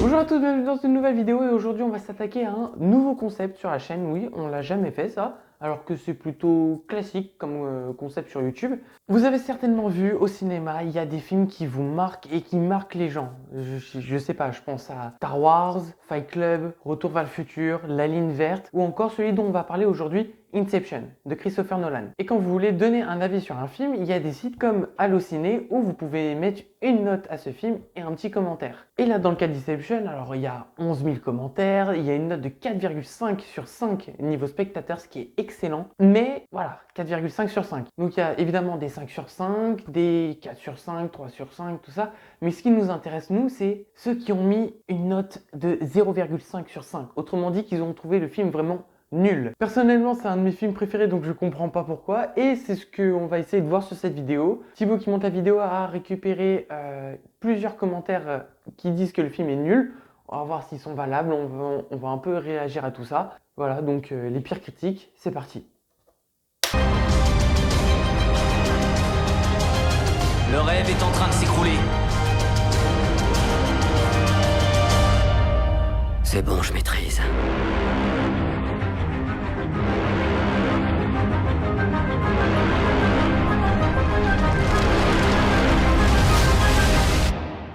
Bonjour à tous, bienvenue dans une nouvelle vidéo et aujourd'hui on va s'attaquer à un nouveau concept sur la chaîne. Oui, on l'a jamais fait ça, alors que c'est plutôt classique comme concept sur YouTube. Vous avez certainement vu au cinéma, il y a des films qui vous marquent et qui marquent les gens. Je sais pas, je pense à Star Wars, Fight Club, Retour vers le futur, La ligne verte ou encore celui dont on va parler aujourd'hui, Inception de Christopher Nolan. Et quand vous voulez donner un avis sur un film, il y a des sites comme Allociné où vous pouvez mettre une note à ce film et un petit commentaire. Et là dans le cas d'Inception, alors il y a 11 000 commentaires, il y a une note de 4,5 sur 5 niveau spectateur, ce qui est excellent. Mais voilà, 4,5 sur 5. Donc il y a évidemment des 5 sur 5, des 4 sur 5, 3 sur 5, tout ça. Mais ce qui nous intéresse nous, c'est ceux qui ont mis une note de 0,5 sur 5. Autrement dit, qu'ils ont trouvé le film vraiment nul. Personnellement, c'est un de mes films préférés, donc je comprends pas pourquoi. Et c'est ce qu'on va essayer de voir sur cette vidéo. Thibaut qui monte la vidéo a récupéré plusieurs commentaires qui disent que le film est nul. On va voir s'ils sont valables, on va un peu réagir à tout ça. Voilà, donc les pires critiques, c'est parti. Le rêve est en train de s'écrouler. C'est bon, je maîtrise.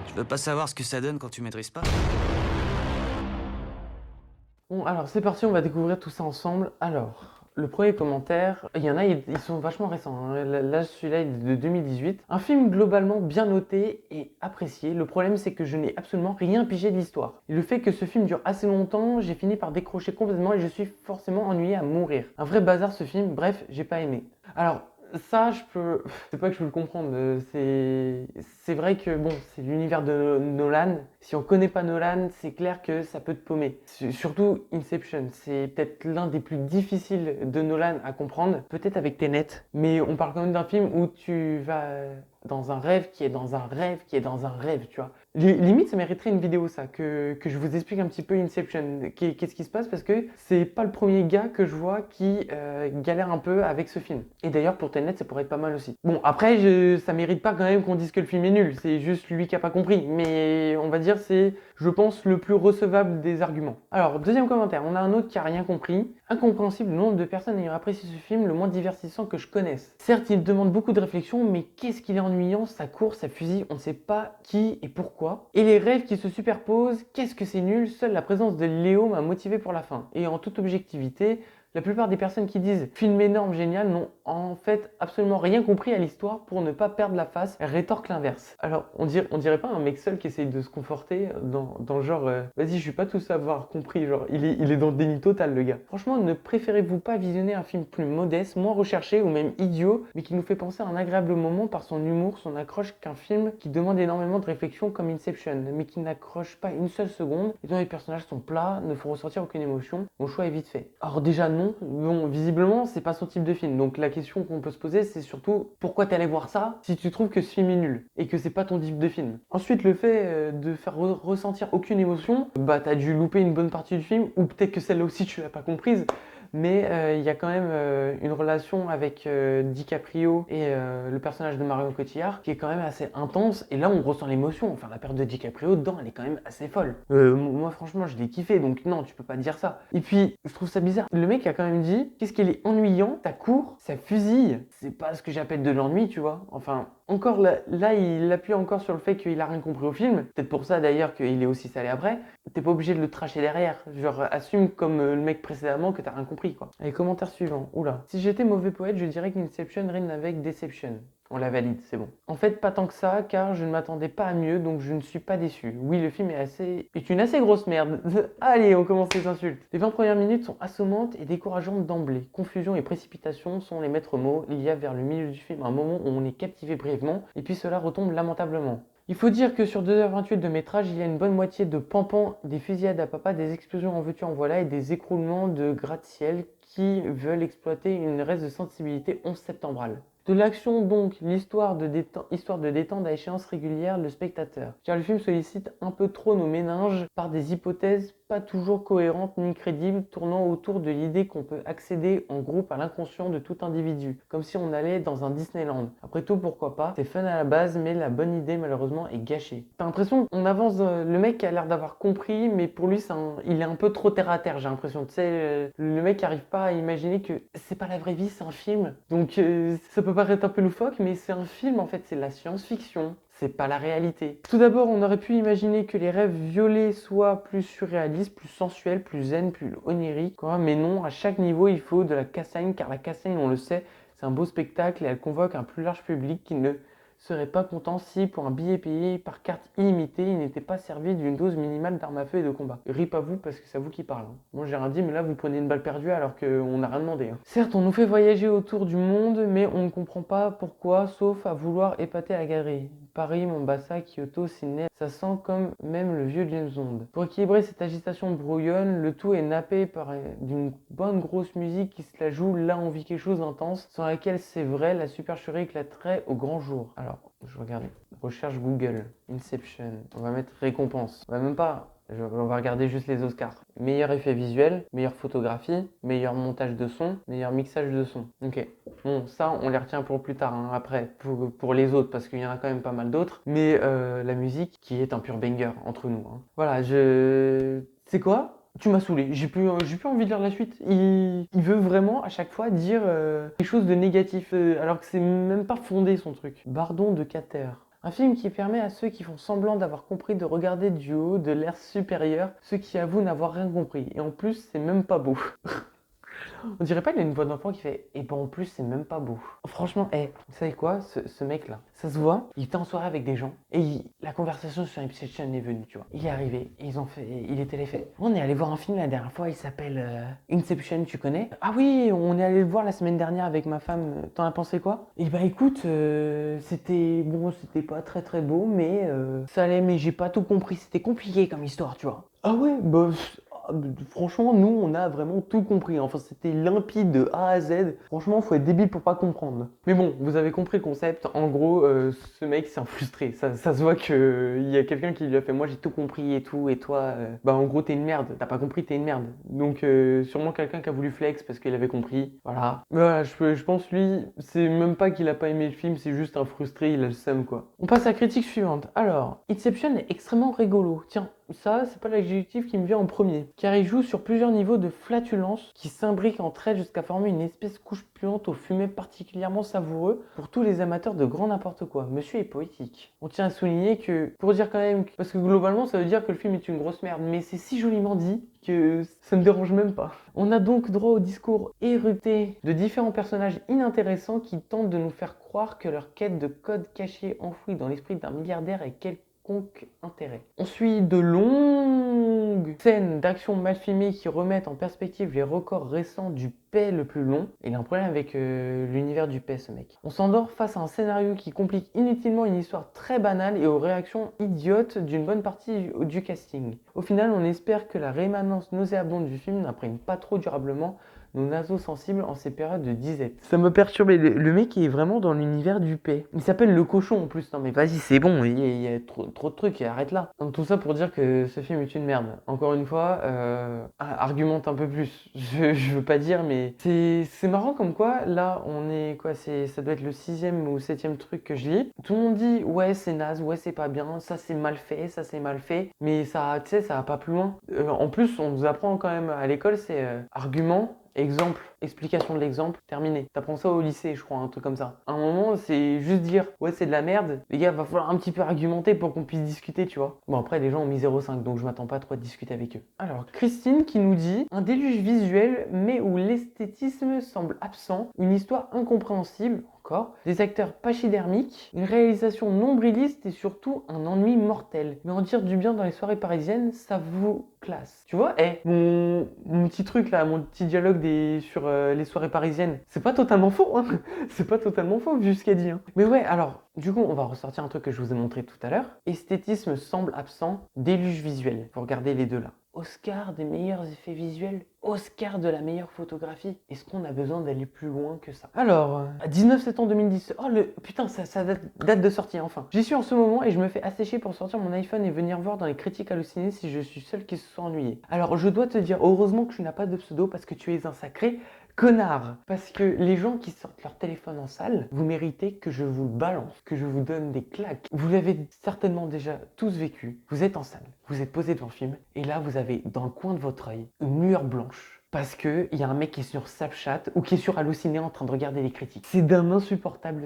Je veux pas savoir ce que ça donne quand tu maîtrises pas. Bon, alors c'est parti, on va découvrir tout ça ensemble. Alors, le premier commentaire, il y en a, ils sont vachement récents, hein. Là, celui-là, il est de 2018. Un film globalement bien noté et apprécié. Le problème, c'est que je n'ai absolument rien pigé de l'histoire. Et le fait que ce film dure assez longtemps, j'ai fini par décrocher complètement et je suis forcément ennuyé à mourir. Un vrai bazar ce film, bref, j'ai pas aimé. Alors, ça, c'est pas que je peux le comprendre. C'est vrai que bon, c'est l'univers de Nolan. Si on connaît pas Nolan, c'est clair que ça peut te paumer. Surtout Inception, c'est peut-être l'un des plus difficiles de Nolan à comprendre. Peut-être avec Tenet, mais on parle quand même d'un film où tu vas dans un rêve qui est dans un rêve qui est dans un rêve, tu vois. Limite, ça mériterait une vidéo, ça, que je vous explique un petit peu Inception. Qu'est-ce qui se passe? Parce que c'est pas le premier gars que je vois qui galère un peu avec ce film. Et d'ailleurs, pour Tenet, ça pourrait être pas mal aussi. Bon, après, ça mérite pas quand même qu'on dise que le film est nul. C'est juste lui qui a pas compris. Mais on va dire, c'est, je pense, le plus recevable des arguments. Alors, deuxième commentaire, on a un autre qui a rien compris. Incompréhensible le nombre de personnes ayant apprécié ce film, le moins divertissant que je connaisse. Certes, il demande beaucoup de réflexion, mais qu'est-ce qu'il est ennuyant, ça court, ça fusille, on ne sait pas qui et pourquoi. Et les rêves qui se superposent, qu'est-ce que c'est nul, seule la présence de Léo m'a motivé pour la fin. Et en toute objectivité, la plupart des personnes qui disent film énorme, génial, n'ont en fait absolument rien compris à l'histoire pour ne pas perdre la face, rétorque l'inverse. Alors, on dirait pas un mec seul qui essaye de se conforter dans le genre vas-y, je suis pas tout savoir compris, genre il est dans le déni total le gars. Franchement, ne préférez-vous pas visionner un film plus modeste, moins recherché ou même idiot, mais qui nous fait penser à un agréable moment par son humour, son accroche qu'un film qui demande énormément de réflexion comme Inception, mais qui n'accroche pas une seule seconde et dont les personnages sont plats, ne font ressortir aucune émotion? Mon choix est vite fait. Alors déjà non, bon, visiblement c'est pas son type de film, donc la question qu'on peut se poser c'est surtout pourquoi t'es allé voir ça si tu trouves que ce film est nul et que c'est pas ton type de film. Ensuite le fait de faire ressentir aucune émotion, bah t'as dû louper une bonne partie du film ou peut-être que celle-là aussi tu l'as pas comprise. Mais il y a quand même une relation avec DiCaprio et le personnage de Marion Cotillard qui est quand même assez intense. Et là, on ressent l'émotion. Enfin, la perte de DiCaprio dedans, elle est quand même assez folle. Moi, franchement, je l'ai kiffé. Donc non, tu peux pas dire ça. Et puis, je trouve ça bizarre. Le mec a quand même dit, qu'est-ce qu'il est ennuyant, ça court, ça fusille. C'est pas ce que j'appelle de l'ennui, tu vois. Enfin, encore là, il appuie encore sur le fait qu'il a rien compris au film. Peut-être pour ça d'ailleurs qu'il est aussi salé après. T'es pas obligé de le tracher derrière. Genre, assume comme le mec précédemment que t'as rien compris, quoi. Allez, commentaire suivant. Oula. Si j'étais mauvais poète, je dirais qu'Inception rime avec Deception. On la valide, c'est bon. En fait, pas tant que ça, car je ne m'attendais pas à mieux, donc je ne suis pas déçu. Oui, le film est une assez grosse merde. Allez, on commence les insultes. Les 20 premières minutes sont assommantes et décourageantes d'emblée. Confusion et précipitation sont les maîtres mots. Il y a vers le milieu du film un moment où on est captivé brièvement, et puis cela retombe lamentablement. Il faut dire que sur 2h28 de métrage, il y a une bonne moitié de pampans, des fusillades à papa, des explosions en veux-tu en voilà et des écroulements de gratte-ciel qui veulent exploiter une reste de sensibilité 11 septembrale. De l'action donc, histoire de détendre à échéance régulière le spectateur. Car le film sollicite un peu trop nos méninges par des hypothèses pas toujours cohérente ni crédible, tournant autour de l'idée qu'on peut accéder en groupe à l'inconscient de tout individu, comme si on allait dans un Disneyland. Après tout, pourquoi pas? C'est fun à la base, mais la bonne idée malheureusement est gâchée. T'as l'impression qu'on avance, le mec a l'air d'avoir compris, mais pour lui il est un peu trop terre à terre, j'ai l'impression. Tu sais, le mec arrive pas à imaginer que c'est pas la vraie vie, c'est un film. Donc ça peut paraître un peu loufoque, mais c'est un film en fait, c'est de la science-fiction. C'est pas la réalité. Tout d'abord, on aurait pu imaginer que les rêves violés soient plus surréalistes, plus sensuels, plus zen, plus oniriques, quoi. Mais non, à chaque niveau, il faut de la castagne, car la castagne, on le sait, c'est un beau spectacle et elle convoque un plus large public qui ne serait pas content si, pour un billet payé par carte illimitée, il n'était pas servi d'une dose minimale d'armes à feu et de combat. Rip à vous parce que c'est à vous qui parle. Moi j'ai rien dit, mais là vous prenez une balle perdue alors qu'on n'a rien demandé. Certes, on nous fait voyager autour du monde, mais on ne comprend pas pourquoi, sauf à vouloir épater la galerie. Paris, Mombasa, Kyoto, Sydney, ça sent comme même le vieux James Bond. Pour équilibrer cette agitation brouillonne, le tout est nappé par d'une bonne grosse musique qui se la joue, là on vit quelque chose d'intense, sans laquelle c'est vrai, la supercherie éclaterait au grand jour. Alors, je regarde, recherche Google, Inception, on va mettre récompense, on va même pas... On va regarder juste les Oscars. Meilleur effet visuel, meilleure photographie, meilleur montage de son, meilleur mixage de son. Ok. Bon, ça, on les retient pour plus tard, hein, après, pour les autres, parce qu'il y en a quand même pas mal d'autres. Mais la musique, qui est un pur banger entre nous. Hein. Voilà, c'est quoi? Tu m'as saoulé, j'ai plus envie de lire la suite. Il veut vraiment à chaque fois dire quelque chose de négatif, alors que c'est même pas fondé son truc. Bardon de Cater. Un film qui permet à ceux qui font semblant d'avoir compris de regarder du haut, de l'air supérieur, ceux qui avouent n'avoir rien compris. Et en plus, c'est même pas beau. On dirait pas qu'il a une voix d'enfant qui fait et ben en plus c'est même pas beau. Franchement, vous savez quoi, ce mec là, ça se voit, il était en soirée avec des gens et la conversation sur Inception est venue, tu vois. Il est arrivé, il était les faits. On est allé voir un film la dernière fois, il s'appelle Inception, tu connais? Ah oui, on est allé le voir la semaine dernière avec ma femme, t'en as pensé quoi? Et bah écoute, c'était pas très très beau, mais ça allait, mais j'ai pas tout compris, c'était compliqué comme histoire, tu vois. Ah ouais, bah franchement, nous, on a vraiment tout compris. Enfin, c'était limpide de A à Z. Franchement, faut être débile pour pas comprendre. Mais bon, vous avez compris le concept. En gros, ce mec, c'est un frustré. Ça se voit qu'il y a quelqu'un qui lui a fait « Moi, j'ai tout compris et tout. Et toi, bah en gros, t'es une merde. T'as pas compris, t'es une merde. » Donc, sûrement quelqu'un qui a voulu flex parce qu'il avait compris. Voilà. Mais voilà, je pense, lui, c'est même pas qu'il a pas aimé le film. C'est juste un frustré. Il a le seum, quoi. On passe à la critique suivante. Alors, Inception est extrêmement rigolo. Tiens, ça, c'est pas l'adjectif qui me vient en premier. Car il joue sur plusieurs niveaux de flatulence qui s'imbriquent entre elles jusqu'à former une espèce couche puante au fumet particulièrement savoureux pour tous les amateurs de grand n'importe quoi. Monsieur est poétique. On tient à souligner que, pour dire quand même, parce que globalement ça veut dire que le film est une grosse merde, mais c'est si joliment dit que ça me dérange même pas. On a donc droit au discours érupté de différents personnages inintéressants qui tentent de nous faire croire que leur quête de code caché enfoui dans l'esprit d'un milliardaire est quelconque intérêt. On suit de longues scènes d'action mal filmées qui remettent en perspective les records récents du paix le plus long. Il a un problème avec l'univers du paix, ce mec. On s'endort face à un scénario qui complique inutilement une histoire très banale et aux réactions idiotes d'une bonne partie du casting. Au final, on espère que la rémanence nauséabonde du film n'imprègne pas trop durablement nos naseaux sensibles en ces périodes de disette. Ça me perturbait. Le mec est vraiment dans l'univers du paix. Il s'appelle le cochon en plus. Non mais vas-y, c'est bon, il y a trop de trucs et arrête là. Donc, tout ça pour dire que ce film est une merde. Encore une fois, argumente un peu plus. Je veux pas dire, mais c'est marrant comme quoi, là, on est quoi, ça doit être le 6e ou 7e truc que je lis. Tout le monde dit, ouais, c'est naze, ouais, c'est pas bien, ça c'est mal fait, ça c'est mal fait. Mais ça, tu sais, ça va pas plus loin. En plus, on nous apprend quand même à l'école, c'est argument. Exemple, explication de l'exemple, terminé. T'apprends ça au lycée, je crois, un truc comme ça. À un moment, c'est juste dire, ouais, c'est de la merde. Les gars, va falloir un petit peu argumenter pour qu'on puisse discuter, tu vois. Bon, après, les gens ont mis 0,5, donc je m'attends pas trop à discuter avec eux. Alors, Christine qui nous dit, un déluge visuel, mais où l'esthétisme semble absent, une histoire incompréhensible, des acteurs pachydermiques, une réalisation nombriliste et surtout un ennui mortel. Mais en dire du bien dans les soirées parisiennes, ça vous classe. Tu vois, mon petit truc là, mon petit dialogue sur les soirées parisiennes, c'est pas totalement faux, hein. C'est pas totalement faux vu ce qu'elle dit. Hein. Mais ouais, alors, du coup, on va ressortir un truc que je vous ai montré tout à l'heure. Esthétisme semble absent, déluge visuel. Faut regarder les deux là. Oscar des meilleurs effets visuels, Oscar de la meilleure photographie. Est-ce qu'on a besoin d'aller plus loin que ça? Alors, 19 septembre 2010. Oh le putain, ça date de sortie enfin. J'y suis en ce moment et je me fais assécher pour sortir mon iPhone et venir voir dans les critiques hallucinées si je suis seul qui se soit ennuyé. Alors, je dois te dire, heureusement que tu n'as pas de pseudo parce que tu es un sacré connard. Parce que les gens qui sortent leur téléphone en salle, vous méritez que je vous le balance, que je vous donne des claques. Vous l'avez certainement déjà tous vécu. Vous êtes en salle, vous êtes posé devant le film, et là vous avez dans le coin de votre œil une lueur blanche. Parce qu'il y a un mec qui est sur Snapchat ou qui est sur Halluciné en train de regarder les critiques. C'est d'un insupportable.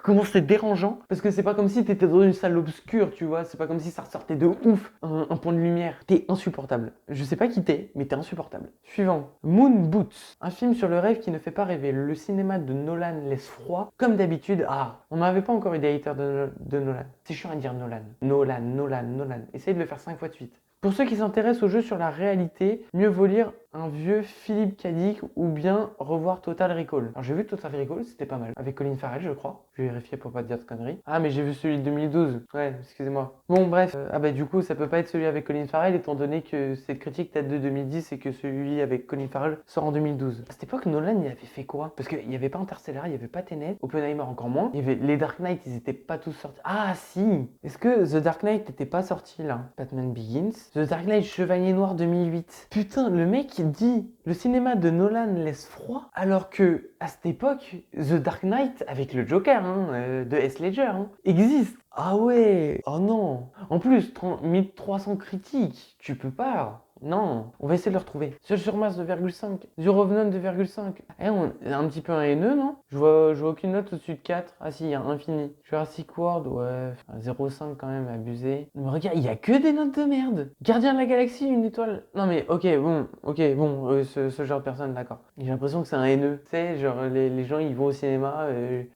Comment c'est dérangeant? Parce que c'est pas comme si t'étais dans une salle obscure, tu vois. C'est pas comme si ça ressortait de ouf, un point de lumière. T'es insupportable. Je sais pas qui t'es, mais t'es insupportable. Suivant. Moon Boots. Un film sur le rêve qui ne fait pas rêver. Le cinéma de Nolan laisse froid. Comme d'habitude. Ah, on n'avait pas encore eu des haters de Nolan. C'est chiant à dire Nolan. Nolan. Essaye de le faire 5 fois de suite. Pour ceux qui s'intéressent au jeu sur la réalité, mieux vaut lire un vieux Philippe K. Dick ou bien revoir Total Recall. Alors j'ai vu Total Recall, c'était pas mal. Avec Colin Farrell, je crois. Je vais vérifier pour pas te dire de conneries. Ah, mais j'ai vu celui de 2012. Ouais, excusez-moi. Bon, bref. Ah bah du coup, ça peut pas être celui avec Colin Farrell étant donné que cette critique date de 2010 et que celui avec Colin Farrell sort en 2012. À cette époque, Nolan, il avait fait quoi? Parce qu'il y avait pas Interstellar, il y avait pas Tenet, Oppenheimer encore moins. Il y avait les Dark Knight, ils étaient pas tous sortis. Ah si! Est-ce que The Dark Knight était pas sorti là? Batman Begins. The Dark Knight Chevalier Noir 2008. Putain, le mec dit le cinéma de Nolan laisse froid, alors que à cette époque, The Dark Knight avec le Joker de Heath Ledger existe. Ah ouais, oh non. En plus, 1300 critiques, tu peux pas. Non, on va essayer de le retrouver. Seul sur Mars 2,5. The Revenant 2,5. Eh, on est un petit peu un haineux, non? Je vois aucune note au-dessus de 4. Ah si, il y a infini. Jurassic World, ouais. 0,5 quand même, abusé. Mais regarde, il y a que des notes de merde. Gardien de la Galaxie, une étoile. Non mais, ok, bon, ce genre de personne, d'accord. J'ai l'impression que c'est un haineux. Tu sais, genre, les gens, ils vont au cinéma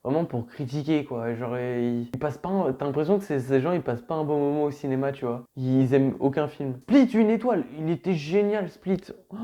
vraiment pour critiquer, quoi. Genre, ils passent pas t'as l'impression que ces gens, ils passent pas un bon moment au cinéma, tu vois. Ils aiment aucun film. Split, une étoile. Il était génial, Split. Oh,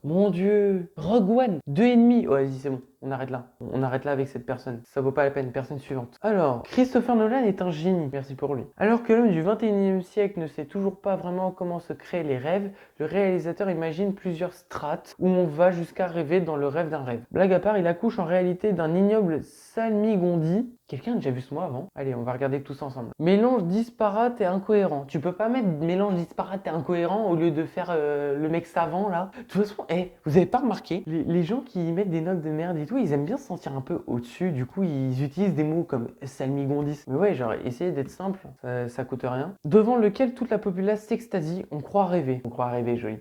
mon Dieu. Rogue One, 2,5. Ouais, vas-y, c'est bon. On arrête là. On arrête là avec cette personne. Ça vaut pas la peine. Personne suivante. Alors, Christopher Nolan est un génie. Merci pour lui. Alors que l'homme du 21e siècle ne sait toujours pas vraiment comment se créent les rêves, le réalisateur imagine plusieurs strates où on va jusqu'à rêver dans le rêve d'un rêve. Blague à part, il accouche en réalité d'un ignoble salmigondis. Quelqu'un a déjà vu ce mot avant? Allez, on va regarder tous ensemble. Mélange disparate et incohérent. Tu peux pas mettre mélange disparate et incohérent au lieu de faire le mec savant là. De toute façon, vous avez pas remarqué, les gens qui mettent des notes de merde et tout, ils aiment bien se sentir un peu au-dessus. Du coup, ils utilisent des mots comme salmigondis. Mais ouais, genre, essayez d'être simple, ça coûte rien. Devant lequel toute la populace s'extasie, on croit rêver. On croit rêver, joli.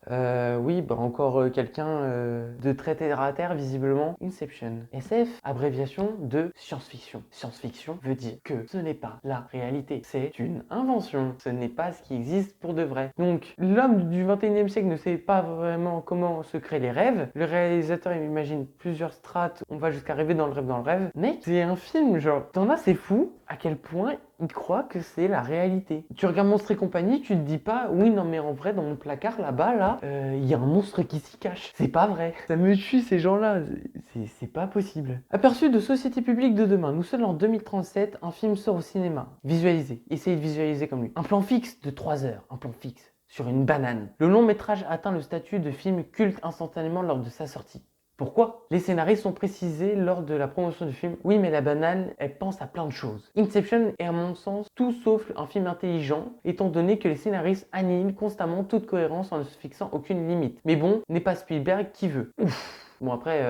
Oui, bah encore quelqu'un de très terre à terre, visiblement. Inception. SF, abréviation de science-fiction. Science-fiction veut dire que ce n'est pas la réalité, c'est une invention, ce n'est pas ce qui existe pour de vrai. Donc l'homme du 21e siècle ne sait pas vraiment comment se créent les rêves, le réalisateur imagine plusieurs strates, on va jusqu'à rêver dans le rêve, mais c'est un film genre, t'en as c'est fou à quel point il croit que c'est la réalité. Tu regardes Monstres et compagnie, tu te dis pas, oui non mais en vrai dans mon placard là-bas là, il y a un monstre qui s'y cache. C'est pas vrai. Ça me tue ces gens-là, c'est pas possible. Aperçu de Société publique de demain, nous sommes en 2037, un film sort au cinéma. Visualisez, essayez de visualiser comme lui. Un plan fixe de 3 heures, un plan fixe sur une banane. Le long métrage atteint le statut de film culte instantanément lors de sa sortie. Pourquoi? Les scénaristes ont précisé lors de la promotion du film, oui mais la banane, elle pense à plein de choses. Inception est à mon sens tout sauf un film intelligent, étant donné que les scénaristes annihilent constamment toute cohérence en ne se fixant aucune limite. Mais bon, n'est pas Spielberg qui veut. Ouf. Bon après,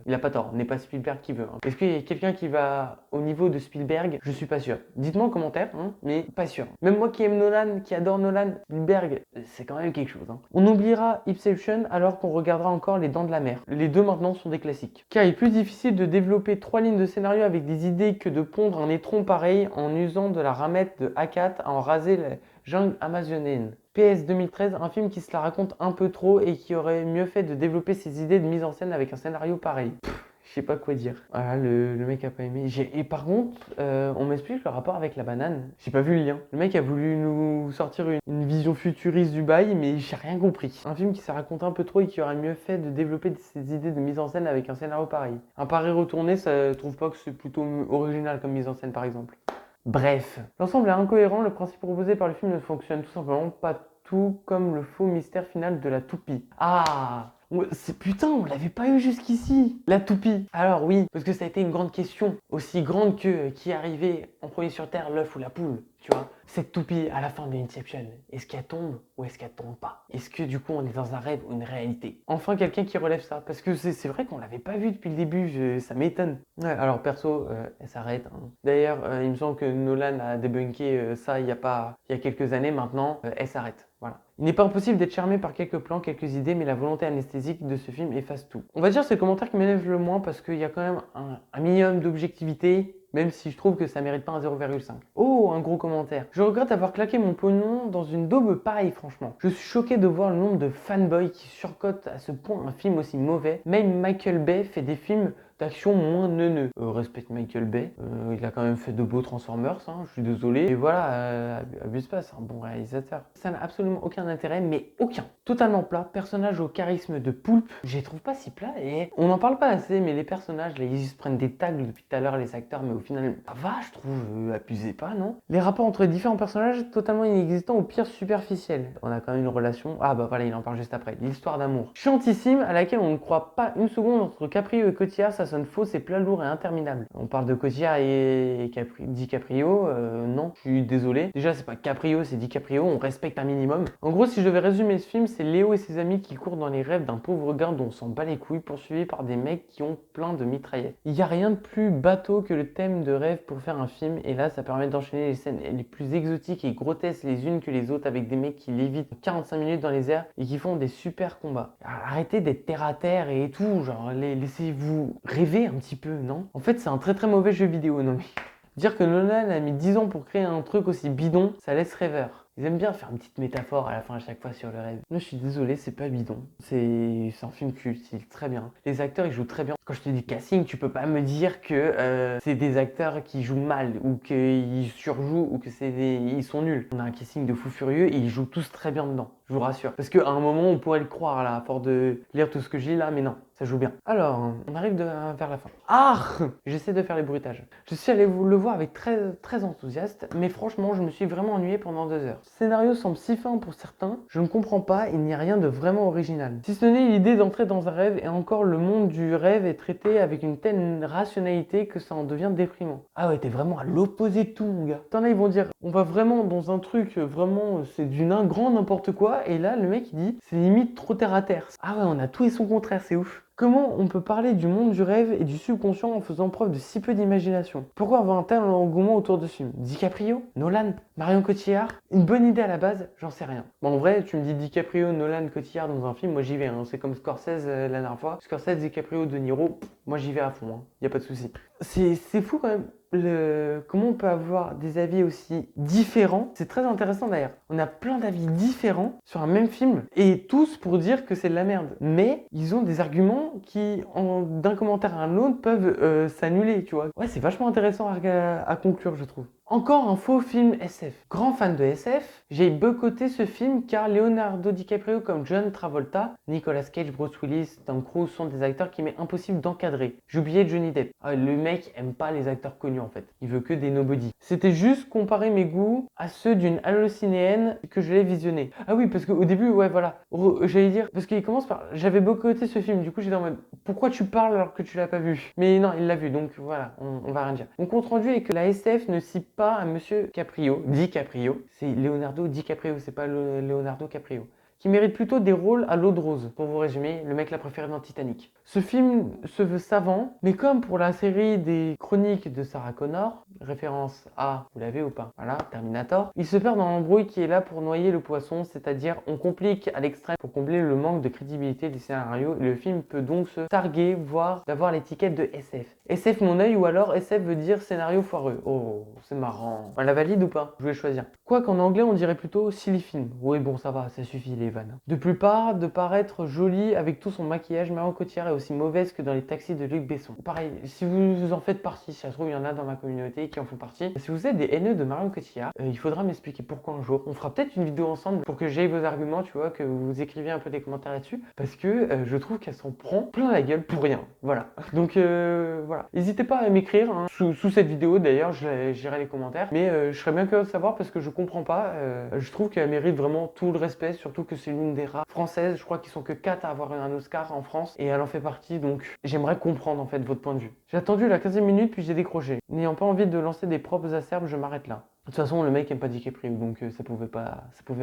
il a pas tort, n'est pas Spielberg qui veut. Est-ce qu'il y a quelqu'un qui va au niveau de Spielberg? Je suis pas sûr. Dites-moi en commentaire, mais pas sûr. Même moi qui aime Nolan, qui adore Nolan, Spielberg, c'est quand même quelque chose. On oubliera Inception alors qu'on regardera encore Les Dents de la Mer. Les deux maintenant sont des classiques. Car il est plus difficile de développer 3 lignes de scénario avec des idées que de pondre un étron pareil en usant de la ramette de A4 à en raser la jungle amazonienne. PS 2013, un film qui se la raconte un peu trop et qui aurait mieux fait de développer ses idées de mise en scène avec un scénario pareil. Je sais pas quoi dire. Voilà, le mec a pas aimé. Et par contre, on m'explique le rapport avec la banane. J'ai pas vu le lien. Le mec a voulu nous sortir une vision futuriste du bail, mais j'ai rien compris. Un film qui se raconte un peu trop et qui aurait mieux fait de développer ses idées de mise en scène avec un scénario pareil. Un pari retourné, ça trouve pas que c'est plutôt original comme mise en scène par exemple. Bref, l'ensemble est incohérent, le principe proposé par le film ne fonctionne tout simplement pas tout comme le faux mystère final de la toupie. Ah, putain, on l'avait pas eu jusqu'ici, la toupie. Alors oui, parce que ça a été une grande question, aussi grande que qui arrivait en premier sur Terre, l'œuf ou la poule, tu vois. Cette toupie à la fin de Inception, est-ce qu'elle tombe ou est-ce qu'elle tombe pas? Est-ce que du coup on est dans un rêve ou une réalité? Enfin quelqu'un qui relève ça, parce que c'est vrai qu'on l'avait pas vu depuis le début, ça m'étonne. Ouais, alors perso, elle s'arrête. Hein. D'ailleurs, il me semble que Nolan a débunké ça il y a quelques années maintenant, elle s'arrête. Voilà. Il n'est pas impossible d'être charmé par quelques plans, quelques idées, mais la volonté anesthésique de ce film efface tout. On va dire c'est le commentaire qui m'énerve le moins parce qu'il y a quand même un minimum d'objectivité, même si je trouve que ça mérite pas un 0,5. Oh, un gros commentaire. Je regrette d'avoir claqué mon pognon dans une daube pareille, franchement. Je suis choqué de voir le nombre de fanboys qui surcotent à ce point un film aussi mauvais. Même Michael Bay fait des films d'action moins neuneux. Respecte Michael Bay, il a quand même fait de beaux Transformers, hein, je suis désolé. Et voilà, abuse pas, c'est un bon réalisateur. Ça n'a absolument aucun intérêt, mais aucun. Totalement plat, personnage au charisme de poulpe, je les trouve pas si plats et on n'en parle pas assez, mais les personnages, là, ils se prennent des tags depuis tout à l'heure, les acteurs, mais au final, ça va, je trouve, abusez pas, non? Les rapports entre les différents personnages, totalement inexistants, au pire superficiels. On a quand même une relation, ah bah voilà, il en parle juste après, l'histoire d'amour. Chiantissime, à laquelle on ne croit pas une seconde entre Caprio et Cotillard, ça sonne faux, c'est plat, lourd et interminable. On parle de Cotillard et DiCaprio, non, je suis désolé. Déjà, c'est pas Caprio, c'est DiCaprio, on respecte un minimum. En gros, si je devais résumer ce film, c'est Léo et ses amis qui courent dans les rêves d'un pauvre gars dont on s'en bat les couilles, poursuivis par des mecs qui ont plein de mitraillettes. Il n'y a rien de plus bateau que le thème de rêve pour faire un film, et là, ça permet d'enchaîner les scènes les plus exotiques et grotesques les unes que les autres avec des mecs qui lévitent 45 minutes dans les airs et qui font des super combats. Arrêtez d'être terre à terre et tout, genre, laissez-vous rêver un petit peu, non? En fait, c'est un très très mauvais jeu vidéo, non mais... Dire que Nolan a mis 10 ans pour créer un truc aussi bidon, ça laisse rêveur. Ils aiment bien faire une petite métaphore à la fin à chaque fois sur le rêve. Moi je suis désolé, c'est pas bidon. C'est un film culte, il est très bien. Les acteurs ils jouent très bien. Quand je te dis casting, tu peux pas me dire que c'est des acteurs qui jouent mal ou qu'ils surjouent ou que ils sont nuls. On a un casting de fous furieux et ils jouent tous très bien dedans. Je vous rassure. Parce qu'à un moment on pourrait le croire là, à force de lire tout ce que je lis là, mais non. Ça joue bien. Alors, on arrive vers la fin. Ah! J'essaie de faire les bruitages. Je suis allé le voir avec très enthousiaste, mais franchement, je me suis vraiment ennuyé pendant 2 heures. Le scénario semble si fin pour certains, je ne comprends pas, il n'y a rien de vraiment original. Si ce n'est l'idée d'entrer dans un rêve, et encore le monde du rêve est traité avec une telle rationalité que ça en devient déprimant. Ah ouais, t'es vraiment à l'opposé de tout, mon gars. T'en as, ils vont dire, on va vraiment dans un truc, vraiment, c'est grand n'importe quoi, et là, le mec, il dit, c'est limite trop terre à terre. Ah ouais, on a tout et son contraire, c'est ouf. Comment on peut parler du monde du rêve et du subconscient en faisant preuve de si peu d'imagination? Pourquoi avoir un tel engouement autour de ce film? DiCaprio? Nolan? Marion Cotillard? Une bonne idée à la base? J'en sais rien. Bon, en vrai, tu me dis DiCaprio, Nolan, Cotillard dans un film, moi j'y vais. Hein. C'est comme Scorsese la dernière fois. Scorsese, DiCaprio, De Niro, moi j'y vais à fond. Hein. Y a pas de souci. C'est fou quand même. Comment on peut avoir des avis aussi différents. C'est très intéressant d'ailleurs. On a plein d'avis différents sur un même film et tous pour dire que c'est de la merde. Mais ils ont des arguments qui, d'un commentaire à un autre, peuvent s'annuler, tu vois. Ouais, c'est vachement intéressant à conclure, je trouve. Encore un faux film SF. Grand fan de SF, j'ai boycotté ce film car Leonardo DiCaprio comme John Travolta, Nicolas Cage, Bruce Willis, Tom Cruise sont des acteurs qu'il m'est impossible d'encadrer. J'ai oublié Johnny Depp. Ah, le mec aime pas les acteurs connus en fait. Il veut que des nobody. C'était juste comparer mes goûts à ceux d'une hallucinéenne que je l'ai visionné. Ah oui, parce qu'au début, ouais voilà, j'allais dire, parce qu'il commence par, j'avais boycotté ce film, du coup j'étais en mode, pourquoi tu parles alors que tu l'as pas vu? Mais non, il l'a vu, donc voilà, on va rien dire. Mon compte rendu est que la SF ne cible pas à Monsieur DiCaprio, c'est Leonardo DiCaprio, c'est pas Leonardo Caprio, qui mérite plutôt des rôles à l'eau de rose. Pour vous résumer, le mec l'a préféré dans Titanic. Ce film se veut savant, mais comme pour la série des chroniques de Sarah Connor, référence à, vous l'avez ou pas, voilà, Terminator, il se perd dans l'embrouille qui est là pour noyer le poisson, c'est-à-dire on complique à l'extrême pour combler le manque de crédibilité des scénarios, et le film peut donc se targuer, voire d'avoir l'étiquette de SF. SF mon œil ou alors SF veut dire scénario foireux. Oh, c'est marrant. On la valide ou pas? Je vais choisir. Quoi qu'en anglais on dirait plutôt silly film. Oui bon ça va, ça suffit les vannes. De plus part, de paraître jolie avec tout son maquillage, Marion Cotillard est aussi mauvaise que dans les taxis de Luc Besson. Pareil, si vous en faites partie, si ça se trouve il y en a dans ma communauté qui en font partie. Si vous êtes des haineux de Marion Cotillard, il faudra m'expliquer pourquoi un jour. On fera peut-être une vidéo ensemble pour que j'aie vos arguments, tu vois, que vous écriviez un peu des commentaires là-dessus. Parce que je trouve qu'elle s'en prend plein la gueule pour rien. Voilà. Donc voilà. voilà. N'hésitez pas à m'écrire hein, sous cette vidéo d'ailleurs, j'irai les commentaires. Mais je serais bien curieux de savoir parce que je comprends pas. Je trouve qu'elle mérite vraiment tout le respect, surtout que c'est l'une des rares françaises. Je crois qu'ils sont que 4 à avoir un Oscar en France et elle en fait partie. Donc j'aimerais comprendre en fait votre point de vue. J'ai attendu la 15e minute puis j'ai décroché. N'ayant pas envie de lancer des propres acerbes, je m'arrête là. De toute façon, le mec aime pas DiCaprio, donc ça pouvait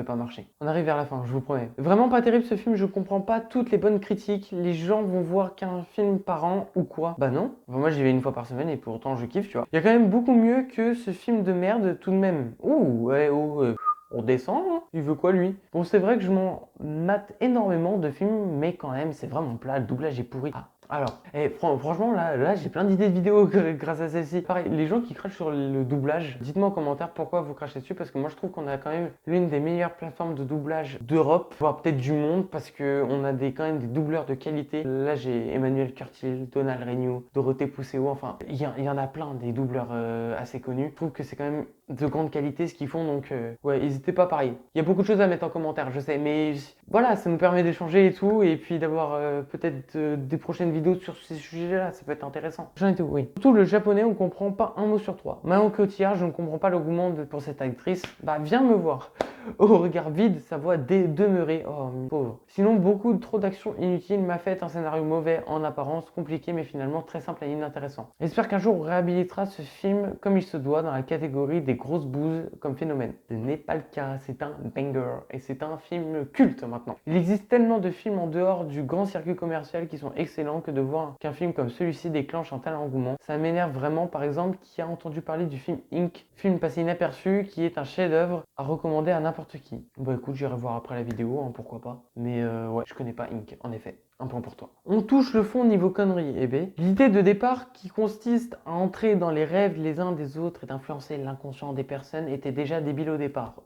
pas marcher. On arrive vers la fin, je vous promets. Vraiment pas terrible ce film, je comprends pas toutes les bonnes critiques. Les gens vont voir qu'un film par an ou quoi? Bah non. Enfin, moi j'y vais une fois par semaine et pourtant je kiffe, tu vois. Il y a quand même beaucoup mieux que ce film de merde tout de même. Ouh, ouais, oh, on descend, hein. Il veut quoi lui? Bon, c'est vrai que je m'en mate énormément de films, mais quand même, c'est vraiment plat, le doublage est pourri. Ah. Alors, franchement, là j'ai plein d'idées de vidéos grâce à celle-ci. Pareil, les gens qui crachent sur le doublage, dites-moi en commentaire pourquoi vous crachez dessus, parce que moi je trouve qu'on a quand même l'une des meilleures plateformes de doublage d'Europe, voire peut-être du monde, parce qu'on a quand même des doubleurs de qualité. Là, j'ai Emmanuel Curtil, Donald Regnault, Dorothée Pousseau, enfin, il y en a plein des doubleurs assez connus. Je trouve que c'est quand même de grande qualité ce qu'ils font, donc ouais, n'hésitez pas, pareil. Il y a beaucoup de choses à mettre en commentaire, je sais, mais voilà, ça nous permet d'échanger et tout, et puis d'avoir peut-être des prochaines vidéos sur ces sujets-là, ça peut être intéressant. J'en ai tout, oui. Surtout le japonais, on comprend pas un mot sur 3. Marion Cotillard, je ne comprends pas l'engouement pour cette actrice. Bah, viens me voir. Au regard vide, sa voix demeurée. Oh, pauvre. Sinon, trop d'actions inutiles m'a fait un scénario mauvais en apparence, compliqué, mais finalement très simple et inintéressant. J'espère qu'un jour on réhabilitera ce film comme il se doit dans la catégorie des grosses bouses comme phénomène. Ce n'est pas le cas, c'est un banger et c'est un film culte maintenant. Il existe tellement de films en dehors du grand circuit commercial qui sont excellents que de voir qu'un film comme celui-ci déclenche un tel engouement. Ça m'énerve vraiment, par exemple, qui a entendu parler du film Ink, film passé inaperçu qui est un chef-d'œuvre à recommander à n'importe qui. Bah écoute, j'irai voir après la vidéo, hein, pourquoi pas. Mais ouais, je connais pas Ink, en effet. Un point pour toi. On touche le fond niveau conneries, eh ben. L'idée de départ qui consiste à entrer dans les rêves les uns des autres et d'influencer l'inconscient des personnes était déjà débile au départ.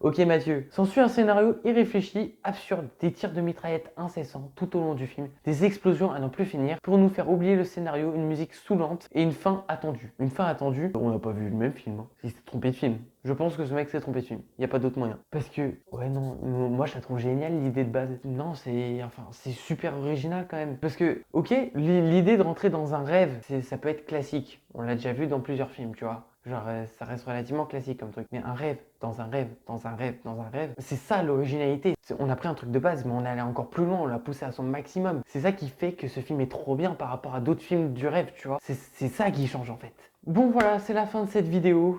Ok Mathieu. S'ensuit un scénario irréfléchi, absurde, des tirs de mitraillettes incessants tout au long du film, des explosions à n'en plus finir pour nous faire oublier le scénario, une musique saoulante et une fin attendue. Une fin attendue, on n'a pas vu le même film, hein. Il s'est trompé de film. Je pense que ce mec s'est trompé de film. Il n'y a pas d'autre moyen. Parce que, ouais non, moi je la trouve géniale l'idée de base. Non, c'est super original quand même. Parce que, ok, l'idée de rentrer dans un rêve, ça peut être classique. On l'a déjà vu dans plusieurs films, tu vois. Genre, ça reste relativement classique comme truc. Mais un rêve, dans un rêve, dans un rêve, dans un rêve, c'est ça l'originalité. On a pris un truc de base, mais on est allé encore plus loin, on l'a poussé à son maximum. C'est ça qui fait que ce film est trop bien par rapport à d'autres films du rêve, tu vois. C'est ça qui change en fait. Bon voilà, c'est la fin de cette vidéo.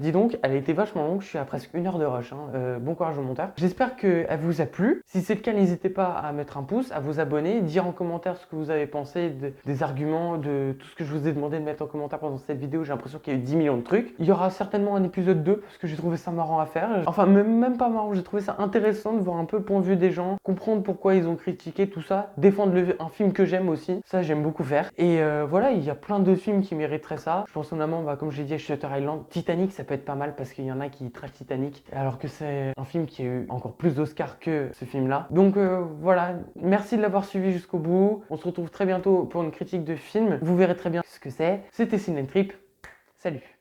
Dis donc, elle a été vachement longue, je suis à presque 1 heure de rush. Hein. Bon courage au monteur. J'espère qu'elle vous a plu. Si c'est le cas, n'hésitez pas à mettre un pouce, à vous abonner, dire en commentaire ce que vous avez pensé des arguments, de tout ce que je vous ai demandé de mettre en commentaire pendant cette vidéo. J'ai l'impression qu'il y a eu 10 millions de trucs. Il y aura certainement un épisode 2 parce que j'ai trouvé ça marrant à faire. Enfin, même pas marrant, j'ai trouvé ça intéressant de voir un peu le point de vue des gens, comprendre pourquoi ils ont critiqué tout ça, défendre un film que j'aime aussi. Ça, j'aime beaucoup faire. Et voilà, il y a plein de films qui mériteraient ça. Je pense notamment, comme je l'ai dit, à Shutter Island. Titanic, ça peut être pas mal parce qu'il y en a qui trashent Titanic, alors que c'est un film qui a eu encore plus d'Oscars que ce film-là. Donc voilà, merci de l'avoir suivi jusqu'au bout. On se retrouve très bientôt pour une critique de film. Vous verrez très bien ce que c'est. C'était Ciné Trip. Salut!